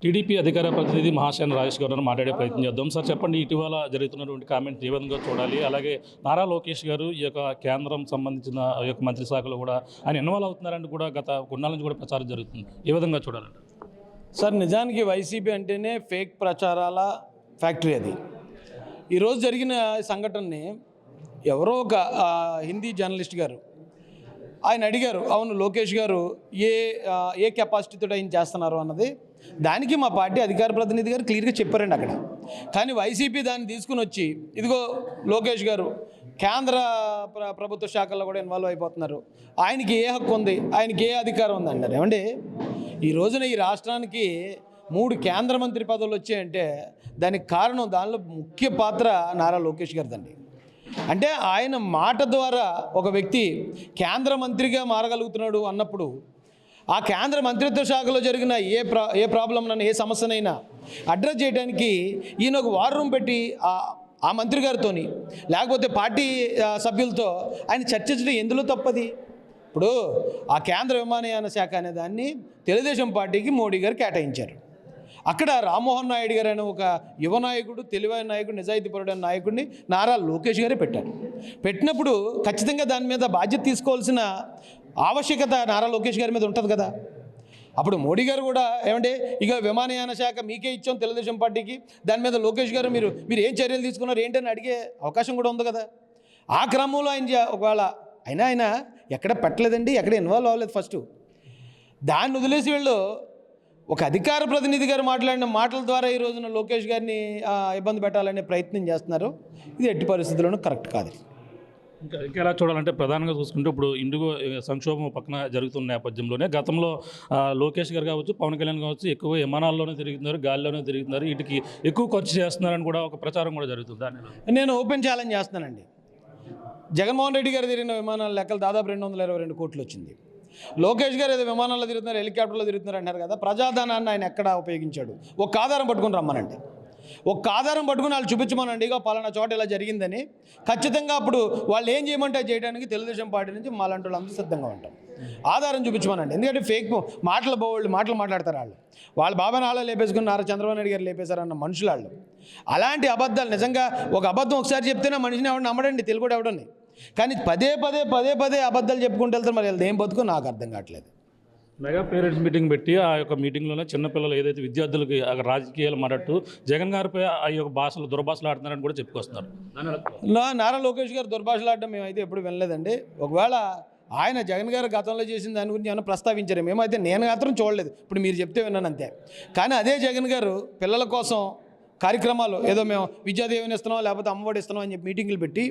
TDP అధికార ప్రతినిధి మహాసేన రాజేష్ గారు మాట్లాడే ప్రయత్నం చేద్దాం. సార్ చెప్పండి, ఇటీవల జరుగుతున్నటువంటి కామెంట్ ఏ విధంగా చూడాలి? అలాగే నారా లోకేష్ గారు ఈ యొక్క కేంద్రం సంబంధించిన ఈ యొక్క మంత్రి శాఖలో కూడా ఆయన ఇన్వాల్వ్ అవుతున్నారని కూడా గత కొన్నాళ్ళ నుంచి కూడా ప్రచారం జరుగుతుంది. ఏ విధంగా చూడాలంట? సార్, నిజానికి వైసీపీ అంటేనే ఫేక్ ప్రచారాల ఫ్యాక్టరీ అది. ఈరోజు జరిగిన సంఘటనని ఎవరో ఒక హిందీ జర్నలిస్ట్ గారు ఆయన అడిగారు, అవును లోకేష్ గారు ఏ కెపాసిటీతో ఆయన చేస్తున్నారు అన్నది. దానికి మా పార్టీ అధికార ప్రతినిధి గారు క్లియర్గా చెప్పారండి అక్కడ. కానీ వైసీపీ దాన్ని తీసుకుని వచ్చి ఇదిగో లోకేష్ గారు కేంద్ర ప్రభుత్వ శాఖల్లో కూడా ఇన్వాల్వ్ అయిపోతున్నారు, ఆయనకి ఏ హక్కు ఉంది, ఆయనకి ఏ అధికారం ఉంది అన్నారు. ఏమండి, ఈ రోజున ఈ రాష్ట్రానికి 3 కేంద్ర మంత్రి పదవులు వచ్చాయంటే దానికి కారణం, దానిలో ముఖ్య పాత్ర నారా లోకేష్ గారిదండి. అంటే ఆయన మాట ద్వారా ఒక వ్యక్తి కేంద్ర మంత్రిగా మారగలుగుతున్నాడు అన్నప్పుడు ఆ కేంద్ర మంత్రిత్వ శాఖలో జరిగిన ఏ ప్రాబ్లంనైనా ఏ సమస్యనైనా అడ్రస్ చేయడానికి ఈయన ఒక వార్ రూమ్ పెట్టి ఆ మంత్రి గారితోని లేకపోతే పార్టీ సభ్యులతో ఆయన చర్చించడం ఎందులో తప్పది? ఇప్పుడు ఆ కేంద్ర విమానయాన శాఖ అనే దాన్ని తెలుగుదేశం పార్టీకి మోడీ గారు కేటాయించారు. అక్కడ రామ్మోహన్ నాయుడు గారు అనే ఒక యువ నాయకుడు, తెలివైన నాయకుడు, నిజాయితీపరుడైన నాయకుడిని నారా లోకేష్ గారే పెట్టారు. పెట్టినప్పుడు ఖచ్చితంగా దాని మీద బాధ్యత తీసుకోవాల్సిన ఆవశ్యకత నారా లోకేష్ గారి మీద ఉంటుంది కదా. అప్పుడు మోడీ గారు కూడా ఏమంటే ఇక విమానయాన శాఖ మీకే ఇచ్చాం తెలుగుదేశం పార్టీకి, దాని మీద లోకేష్ గారు మీరు ఏం చర్యలు తీసుకున్నారు ఏంటని అడిగే అవకాశం కూడా ఉంది కదా. ఆ క్రమంలో ఒకవేళ ఆయన ఎక్కడ పెట్టలేదండి, ఎక్కడ ఇన్వాల్వ్ అవ్వలేదు. ఫస్ట్ దాన్ని వదిలేసి వీళ్ళు ఒక అధికార ప్రతినిధి గారు మాట్లాడిన మాటల ద్వారా ఈ రోజున లోకేష్ గారిని ఇబ్బంది పెట్టాలనే ప్రయత్నం చేస్తున్నారు. ఇది ఎట్టి పరిస్థితుల్లోనూ కరెక్ట్ కాదు. ఇంకా ఎలా చూడాలంటే ప్రధానంగా చూసుకుంటే ఇప్పుడు ఇండిగో సంక్షోభం పక్కన జరుగుతున్న నేపథ్యంలోనే గతంలో లోకేష్ గారు కావచ్చు, పవన్ కళ్యాణ్ కావచ్చు ఎక్కువ విమానాల్లోనే తిరుగుతున్నారు, గాలిలోనే తిరుగుతున్నారు, వీటికి ఎక్కువ ఖర్చు చేస్తున్నారని కూడా ఒక ప్రచారం కూడా జరుగుతుంది. దాన్ని నేను ఓపెన్ ఛాలెంజ్ చేస్తున్నానండి. జగన్మోహన్ రెడ్డి గారు తిరిగిన విమానాల లెక్కలు దాదాపు 222 కోట్లు వచ్చింది. లోకేష్ గారు ఏదో విమానాల్లో తిరుగుతున్నారు, హెలికాప్టర్లో తిరుగుతున్నారు అంటారు కదా. ప్రజాధనాన్ని ఆయన ఎక్కడ ఉపయోగించాడు? ఒక ఆధారం పట్టుకుని రమ్మనండి, ఒక ఆధారం పట్టుకుని వాళ్ళు చూపించమనండి, ఇక పలానా చోట ఇలా జరిగిందని. ఖచ్చితంగా అప్పుడు వాళ్ళు ఏం చేయమంటే చేయడానికి తెలుగుదేశం పార్టీ నుంచి మాలాంటి వాళ్ళు అందరూ సిద్ధంగా ఉంటాం. ఆధారం చూపించమనండి. ఎందుకంటే ఫేక్ మాటలు మాట్లాడతారు వాళ్ళు బాబాని హాలో లేపేసుకుని నారా చంద్రబాబు నాయుడు గారు లేపేశారన్న మనుషులు వాళ్ళు. అలాంటి అబద్ధాలు, నిజంగా ఒక అబద్ధం ఒకసారి చెప్తేనే మనిషిని ఎవరిని నమ్మడండి, తెలుగుడు ఎవడని. కానీ పదే అబద్ధాలు చెప్పుకుంటూ వెళ్తారు. మరి వాళ్ళు ఏం బతుకో నాకు అర్థం కావట్లేదు. మెగా పేరెంట్స్ మీటింగ్ పెట్టి ఆ యొక్క మీటింగ్లోనే చిన్నపిల్లలు ఏదైతే విద్యార్థులకి రాజకీయాలు మాట్లాడుతూ జగన్ గారిపై ఆ యొక్క దుర్భాషలు ఆడుతున్నారని కూడా చెప్పుకొస్తున్నారు. నారా లోకేష్ గారు దుర్భాషలు ఆడడం మేమైతే ఎప్పుడు వినలేదండి. ఒకవేళ ఆయన జగన్ గారు గతంలో చేసిన దాని గురించి ఏమైనా ప్రస్తావించారు, మేమైతే నేను మాత్రం చూడలేదు. ఇప్పుడు మీరు చెప్తే విన్నాను అంతే. కానీ అదే జగన్ గారు పిల్లల కోసం కార్యక్రమాలు ఏదో మేము విద్యాదీవెన ఇస్తున్నాం లేకపోతే అమ్మఒడి ఇస్తున్నాం అని చెప్పి మీటింగులు పెట్టి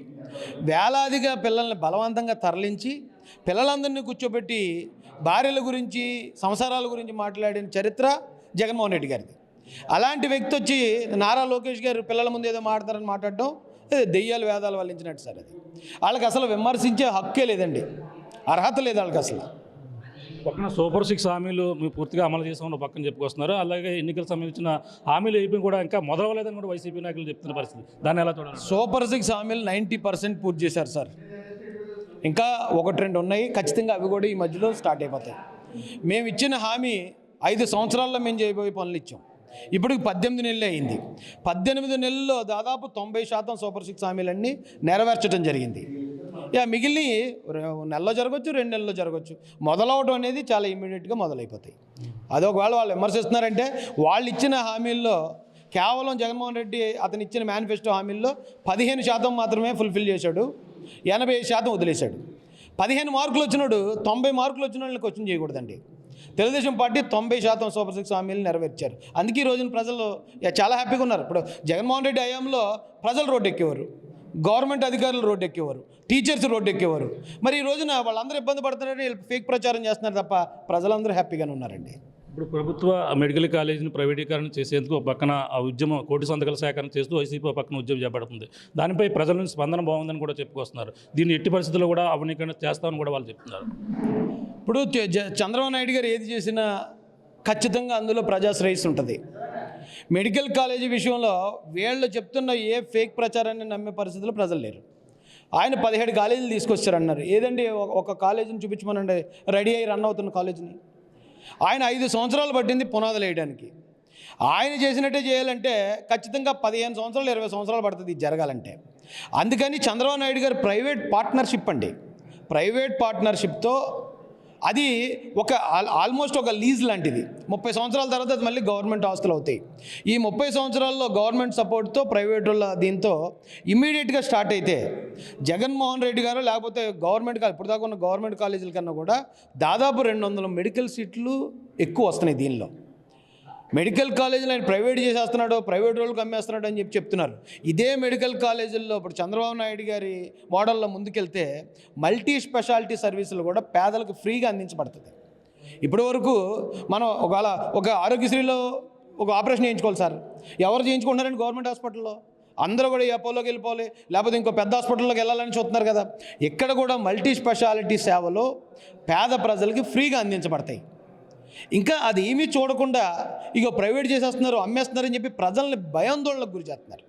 వేలాదిగా పిల్లల్ని బలవంతంగా తరలించి పిల్లలందరినీ కూర్చోబెట్టి భార్యల గురించి సంసారాల గురించి మాట్లాడిన చరిత్ర జగన్మోహన్ రెడ్డి గారిది. అలాంటి వ్యక్తి వచ్చి నారా లోకేష్ గారు పిల్లల ముందు ఏదో మాట్లాడతారని మాట్లాడడం దెయ్యాలు వేదాలు వల్లించినట్టు సార్. అది వాళ్ళకి అసలు విమర్శించే హక్కే లేదండి, అర్హత లేదు వాళ్ళకి అసలు. పక్కన సూపర్ 6 హామీలు మీరు పూర్తిగా అమలు చేసామని పక్కన చెప్పుకొస్తున్నారు. అలాగే ఎన్నికలకు సంబంధించిన హామీలు అయిపోయి కూడా ఇంకా మొదలవలేదని కూడా వైసీపీ నాయకులు చెప్తున్న పరిస్థితి. దాన్ని ఎలా చూడాలి? సూపర్ 6 హామీలు 90% పూర్తి చేశారు సార్. ఇంకా 1-2 ఉన్నాయి, ఖచ్చితంగా అవి కూడా ఈ మధ్యలో స్టార్ట్ అయిపోతాయి. మేము ఇచ్చిన హామీ 5 సంవత్సరాల్లో మేము చేయబోయే పనులు ఇచ్చాం. ఇప్పటికి 18 నెలలే అయింది. 18 నెలల్లో దాదాపు 90% సూపర్ 6 హామీలన్నీ నెరవేర్చడం జరిగింది. మిగిలిన నెలలో జరగవచ్చు, 2 నెలల్లో జరగవచ్చు. మొదలవడం అనేది చాలా ఇమ్మీడియట్గా మొదలైపోతాయి. అది ఒకవేళ వాళ్ళు విమర్శిస్తున్నారంటే వాళ్ళు ఇచ్చిన హామీల్లో కేవలం జగన్మోహన్ రెడ్డి అతను ఇచ్చిన మేనిఫెస్టో హామీల్లో 15% మాత్రమే ఫుల్ఫిల్ చేశాడు, 80% వదిలేశాడు. 15 మార్కులు వచ్చినాడు 90 మార్కులు వచ్చిన వాళ్ళని క్వశ్చన్ చేయకూడదండి. తెలుగుదేశం పార్టీ 90% సూపర్ 6 హామీలు నెరవేర్చారు. అందుకే ఈ రోజున ప్రజలు చాలా హ్యాపీగా ఉన్నారు. ఇప్పుడు జగన్మోహన్ రెడ్డి హయాంలో ప్రజలు రోడ్డు ఎక్కేవారు, గవర్నమెంట్ అధికారులు రోడ్డు ఎక్కేవారు, టీచర్స్ రోడ్డు ఎక్కేవారు. మరి ఈ రోజున వాళ్ళందరూ ఇబ్బంది పడుతున్నారని ఫేక్ ప్రచారం చేస్తున్నారు తప్ప ప్రజలందరూ హ్యాపీగానే ఉన్నారండి. ఇప్పుడు ప్రభుత్వ మెడికల్ కాలేజీని ప్రైవేటీకరణ చేసేందుకు ఒక పక్కన ఆ ఉద్యమం కోటి సంతకాల సేకరణ చేస్తూ వైసీపీ పక్కన ఉద్యమం చేపడుతుంది. దానిపై ప్రజల నుంచి స్పందన బాగుందని కూడా చెప్పుకొస్తున్నారు. దీన్ని ఎట్టి పరిస్థితుల్లో కూడా అవనీకరణ చేస్తామని కూడా వాళ్ళు చెప్తున్నారు. ఇప్పుడు చంద్రబాబు నాయుడు గారు ఏది చేసినా ఖచ్చితంగా అందులో ప్రజాశ్రేయస్సు ఉంటుంది. మెడికల్ కాలేజీ విషయంలో వీళ్ళు చెప్తున్న ఏ ఫేక్ ప్రచారాన్ని నమ్మే పరిస్థితుల్లో ప్రజలు లేరు. ఆయన 17 కాలేజీలు తీసుకొచ్చారన్నారు. ఏదండి ఒక కాలేజీని చూపించమనండి, రెడీ అయ్యి రన్ అవుతున్న కాలేజీని. ఆయన 5 సంవత్సరాలు పట్టింది పునాదులు వేయడానికి. ఆయన చేసినట్టే చేయాలంటే ఖచ్చితంగా 15 సంవత్సరాలు 20 సంవత్సరాలు పడుతుంది ఇది జరగాలంటే. అందుకని చంద్రబాబు నాయుడు గారు ప్రైవేట్ పార్ట్నర్షిప్ అండి, ప్రైవేట్ పార్ట్నర్షిప్తో అది ఒక ఆల్మోస్ట్ ఒక లీజ్ లాంటిది. 30 సంవత్సరాల తర్వాత అది మళ్ళీ గవర్నమెంట్ ఆస్తులు అవుతాయి. ఈ 30 సంవత్సరాల్లో గవర్నమెంట్ సపోర్ట్తో ప్రైవేట్ వాళ్ళ దీంతో ఇమ్మీడియట్గా స్టార్ట్ అయితే జగన్మోహన్ రెడ్డి గారు లేకపోతే గవర్నమెంట్ ఇప్పుడు దాకా ఉన్న గవర్నమెంట్ కాలేజీల కన్నా కూడా దాదాపు 200 మెడికల్ సీట్లు ఎక్కువ వస్తున్నాయి దీనిలో. మెడికల్ కాలేజీలు ఆయన ప్రైవేట్ చేసేస్తున్నాడు, ప్రైవేట్ వాళ్ళకి అమ్మేస్తున్నాడు అని చెప్తున్నారు. ఇదే మెడికల్ కాలేజీల్లో ఇప్పుడు చంద్రబాబు నాయుడు గారి మోడల్లో ముందుకెళ్తే మల్టీ స్పెషాలిటీ సర్వీసులు కూడా పేదలకు ఫ్రీగా అందించబడుతుంది. ఇప్పటి వరకు మనం ఒక ఆరోగ్యశ్రీలో ఒక ఆపరేషన్ చేయించుకోవాలి సార్, ఎవరు చేయించుకుంటున్నారండి గవర్నమెంట్ హాస్పిటల్లో? అందరూ కూడా ఈ అపోలోకి వెళ్ళిపోవాలి, లేకపోతే ఇంకో పెద్ద హాస్పిటల్లోకి వెళ్ళాలని చూస్తున్నారు కదా. ఇక్కడ కూడా మల్టీ స్పెషాలిటీ సేవలు పేద ప్రజలకి ఫ్రీగా అందించబడతాయి. ఇంకా అది ఏమీ చూడకుండా ఇక ప్రైవేట్ చేసేస్తున్నారు, అమ్మేస్తున్నారని చెప్పి ప్రజల్ని భయాందోళనకు గురి చేస్తున్నారు,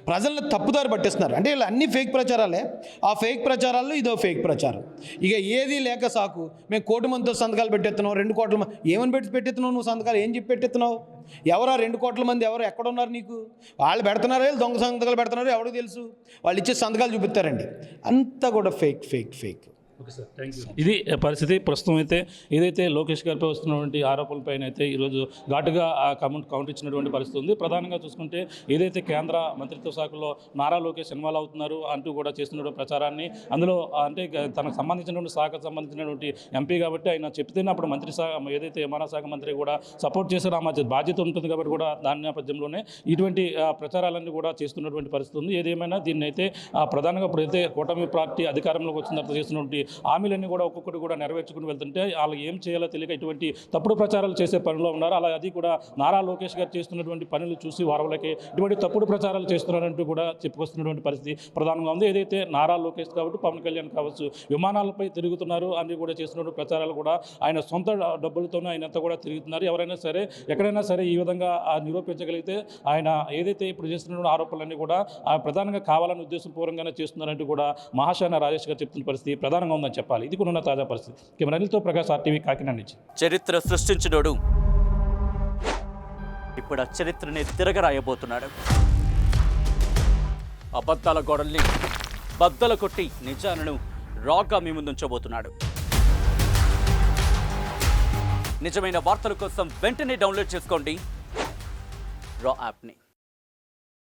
ప్రజల్ని తప్పుదారి పట్టిస్తున్నారు. అంటే ఇలా అన్ని ఫేక్ ప్రచారాలే. ఆ ఫేక్ ప్రచారాల్లో ఇదో ఫేక్ ప్రచారం. ఇక ఏది లేక సాకు, మేము 1 కోటి మందితో సంతకాలు పెట్టేస్తున్నావు, 2 కోట్ల మంది ఏమని పెట్టెత్తున్నావు నువ్వు సంతకాలు? ఏం చెప్పి పెట్టెత్తున్నావు? ఎవరా 2 కోట్ల మంది? ఎవరు ఎక్కడున్నారు నీకు? వాళ్ళు పెడుతున్నారా, దొంగ సంతకాలు పెడుతున్నారు, ఎవరికి తెలుసు? వాళ్ళు ఇచ్చే సంతకాలు చూపిస్తారండి. అంతా కూడా fake fake fake. Okay sir, thank you. ఇది పరిస్థితి. ప్రస్తుతం అయితే ఏదైతే లోకేష్ గారిపై వస్తున్నటువంటి ఆరోపణలపైన అయితే ఈరోజు ఘాటుగా కౌంటర్ ఇచ్చినటువంటి పరిస్థితి ఉంది. ప్రధానంగా చూసుకుంటే ఏదైతే కేంద్ర మంత్రిత్వ శాఖలో నారా లోకేష్ ఇన్వాల్వ్ అవుతున్నారు అంటూ కూడా చేస్తున్నటువంటి ప్రచారాన్ని, అందులో అంటే తనకు సంబంధించినటువంటి శాఖకు సంబంధించినటువంటి ఎంపీ కాబట్టి ఆయన చెప్తేనే అప్పుడు ఏదైతే విమాన శాఖ మంత్రి కూడా సపోర్ట్ చేశారో ఆ బాధ్యత ఉంటుంది కాబట్టి కూడా దాని నేపథ్యంలోనే ఇటువంటి ప్రచారాలన్నీ కూడా చేస్తున్నటువంటి పరిస్థితి ఉంది. ఏదేమైనా దీన్ని అయితే ప్రధానంగా ఇప్పుడైతే కూటమి పార్టీ అధికారంలోకి వచ్చిన తర్వాత చేస్తున్నటువంటి హామీలన్నీ కూడా ఒక్కొక్కటి కూడా నెరవేర్చుకుని వెళ్తుంటే వాళ్ళు ఏం చేయాలో తెలియక ఇటువంటి తప్పుడు ప్రచారాలు చేసే పనిలో ఉన్నారు. అలా అది కూడా నారా లోకేష్ గారు చేస్తున్నటువంటి పనులు చూసి వారవలకి ఇటువంటి తప్పుడు ప్రచారాలు చేస్తున్నారంటూ కూడా చెప్పుకొస్తున్నటువంటి పరిస్థితి ప్రధానంగా ఉంది. ఏదైతే నారా లోకేష్ కాబట్టి పవన్ కళ్యాణ్ కావచ్చు విమానాలపై తిరుగుతున్నారు అని కూడా చేస్తున్నటువంటి ప్రచారాలు కూడా ఆయన సొంత డబ్బులతోనే ఆయనంతా కూడా తిరుగుతున్నారు. ఎవరైనా సరే ఎక్కడైనా సరే ఈ విధంగా నిరూపించగలిగితే ఆయన ఏదైతే ఇప్పుడు చేస్తున్న ఆరోపణలన్నీ కూడా ప్రధానంగా కావాలని ఉద్దేశపూర్వకంగానే చేస్తున్నారంటూ కూడా మహాశాన రాజేష్ గారు చెప్తున్న పరిస్థితి ప్రధానంగా ఉందని చెప్పాలి. ఇది కూడా ఉన్న తాజా పరిస్థితి. కెమెరా అనిల్తో ప్రకాష్, RTV, కాకినాడ నుంచి. చరిత్ర సృష్టించినోడు ఇప్పుడు ఆ చరిత్రని తిరగరాయబోతున్నాడు. అబద్ధాల గోడల్ని బద్దలు కొట్టి నిజాలను రాగా మీ ముందుంచబోతున్నాడు. నిజమైన వార్తల కోసం వెంటనే డౌన్లోడ్ చేసుకోండి రా యాప్ని.